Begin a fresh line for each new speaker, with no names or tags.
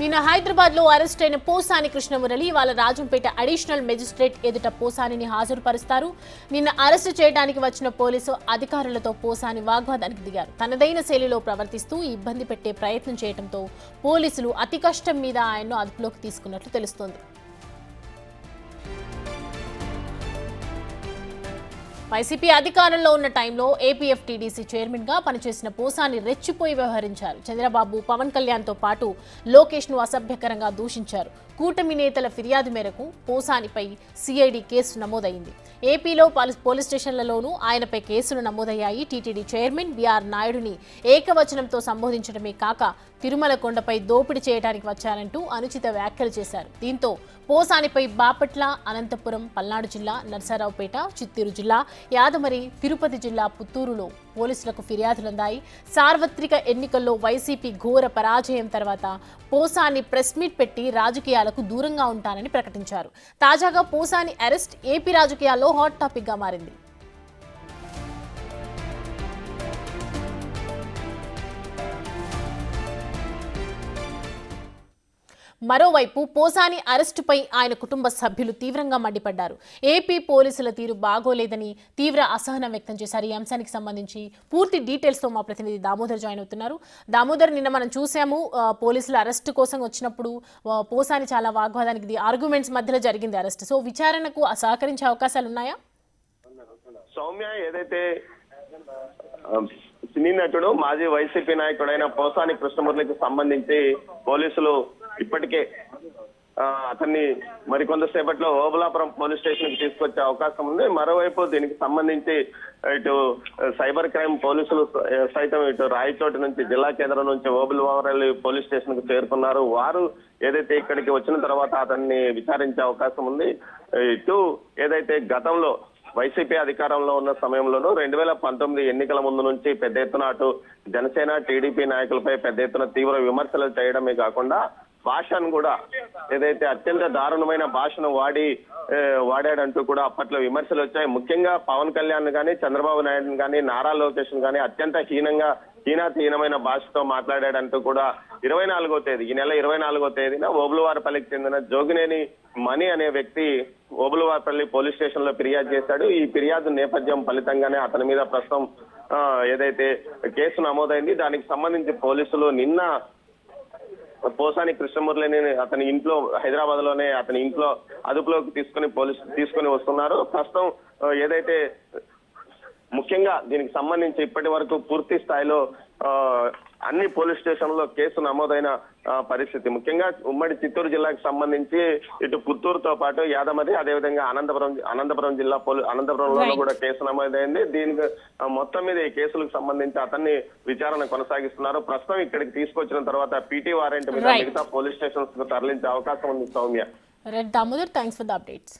నిన్న హైదరాబాద్ లో అరెస్ట్ అయిన పోసాని కృష్ణమురళి వాళ్ళ రాజంపేట అడిషనల్ మెజిస్ట్రేట్ ఎదుట పోసానిని హాజరుపరుస్తారు. నిన్న అరెస్టు చేయడానికి వచ్చిన పోలీసు అధికారులతో పోసాని వాగ్వాదానికి దిగారు. తనదైన శైలిలో ప్రవర్తిస్తూ ఇబ్బంది పెట్టే ప్రయత్నం చేయడంతో పోలీసులు అతి కష్టం మీద ఆయన్ను అదుపులోకి తీసుకున్నట్లు తెలుస్తోంది. వైసీపీ అధికారంలో ఉన్న టైంలో ఏపీఎఫ్టీడీసీ చైర్మన్ గా పనిచేసిన పోసాని రెచ్చిపోయి వ్యవహరించారు. చంద్రబాబు, పవన్ కళ్యాణ్తో పాటు లోకేష్ ను అసభ్యకరంగా దూషించారు. కూటమి నేతల ఫిర్యాదు మేరకు పోసానిపై సిఐడి కేసు నమోదైంది. ఏపీలో పోలీస్ స్టేషన్లలోనూ ఆయనపై కేసులు నమోదయ్యాయి. టీటీడీ చైర్మన్ బీఆర్ నాయుడుని ఏకవచనంతో సంబోధించడమే కాక తిరుమల కొండపై దోపిడీ చేయడానికి వచ్చారంటూ అనుచిత వ్యాఖ్యలు చేశారు. దీంతో పోసానిపై బాపట్ల, అనంతపురం, పల్నాడు జిల్లా, నర్సరావుపేట, చిత్తూరు జిల్లా, యాదమరి, తిరుపతి జిల్లా, పుత్తూరులో పోలీసులకు ఫిర్యాదులందాయి. సార్వత్రిక ఎన్నికల్లో వైసీపీ ఘోర పరాజయం తర్వాత పోసాని ప్రెస్ మీట్ పెట్టి రాజకీయాలకు దూరంగా ఉంటానని ప్రకటించారు. తాజాగా పోసాని అరెస్ట్ ఏపీ రాజకీయాల్లో హాట్ టాపిక్ గా మారింది. మరోవైపు పోసాని అరెస్టుపై ఆయన కుటుంబ సభ్యులు తీవ్రంగా మండిపడ్డారు. ఏపీ పోలీసుల తీరు బాగోలేదని తీవ్ర అసహనం వ్యక్తం చేశారు. ఈ అంశానికి సంబంధించి పూర్తి డీటెయిల్స్ తో మా ప్రతినిధి దామోదర్ జాయిన్ అవుతున్నారు. దామోదర్, నిన్న మనం చూసాము పోలీసుల అరెస్టు కోసం వచ్చినప్పుడు పోసాని చాలా వాగ్వాదానికి ఆర్గ్యుమెంట్స్ మధ్యలో జరిగింది అరెస్ట్. సో విచారణకు సహకరించే అవకాశాలు ఉన్నాయా?
సౌమ్య, ఏదైతే సినీ నటుడు మాజీ వైసీపీ నాయకుడైన పోసాని కృష్ణమురళికి సంబంధించి పోలీసులు ఇప్పటికే అతన్ని మరికొంతసేపట్లో ఓబులాపురం పోలీస్ స్టేషన్ కి తీసుకొచ్చే అవకాశం ఉంది. మరోవైపు దీనికి సంబంధించి ఇటు సైబర్ క్రైమ్ పోలీసులు సైతం ఇటు రాయచోటి నుంచి జిల్లా కేంద్రం నుంచి ఓబులాపురం పోలీస్ స్టేషన్ కు చేరుకున్నారు. వారు ఏదైతే ఇక్కడికి వచ్చిన తర్వాత అతన్ని విచారించే అవకాశం ఉంది. ఇటు ఏదైతే గతంలో వైసీపీ అధికారంలో ఉన్న సమయంలోనూ 2019 ఎన్నికల ముందు నుంచి పెద్ద ఎత్తున అటు జనసేన, టీడీపీ నాయకులపై పెద్ద ఎత్తున తీవ్ర విమర్శలు చేయడమే కాకుండా భాషను కూడా ఏదైతే అత్యంత దారుణమైన భాషను వాడాడంటూ కూడా అప్పట్లో విమర్శలు వచ్చాయి. ముఖ్యంగా పవన్ కళ్యాణ్ కానీ, చంద్రబాబు నాయుడు కానీ, నారా లోకేష్ కానీ అత్యంత హీనమైన భాషతో మాట్లాడాడంటూ కూడా 24వ తేదీ, ఈ నెల 24వ తేదీన ఓబులవారిపల్లికి చెందిన జోగినేని మణి అనే వ్యక్తి ఓబులవారిపల్లి పోలీస్ స్టేషన్ లో ఫిర్యాదు చేశాడు. ఈ ఫిర్యాదు నేపథ్యం ఫలితంగానే అతని మీద ప్రస్తుతం ఏదైతే కేసు నమోదైంది. దానికి సంబంధించి పోలీసులు నిన్న పోసాని కృష్ణమురళిని అతని ఇంట్లో, హైదరాబాద్ లోనే అతని ఇంట్లో అదుపులోకి తీసుకొని వస్తున్నారు. ప్రస్తుతం ఏదైతే ముఖ్యంగా దీనికి సంబంధించి ఇప్పటి వరకు పూర్తి స్థాయిలో అన్ని పోలీస్ స్టేషన్లో కేసు నమోదైన పరిస్థితి. ముఖ్యంగా ఉమ్మడి చిత్తూరు జిల్లాకు సంబంధించి ఇటు పుత్తూరుతో పాటు యాదమరి, అదేవిధంగా అనంతపురం జిల్లా అనంతపురంలో కూడా కేసు నమోదైంది. దీనికి మొత్తం మీద ఈ కేసులకు సంబంధించి అతన్ని విచారణ కొనసాగిస్తున్నారు. ప్రస్తుతం ఇక్కడికి తీసుకొచ్చిన తర్వాత పీటీ వారెంట్ మీద మిగతా పోలీస్ స్టేషన్స్ కు తరలించే అవకాశం ఉంది. Soumya.
Damodar, thanks for the updates.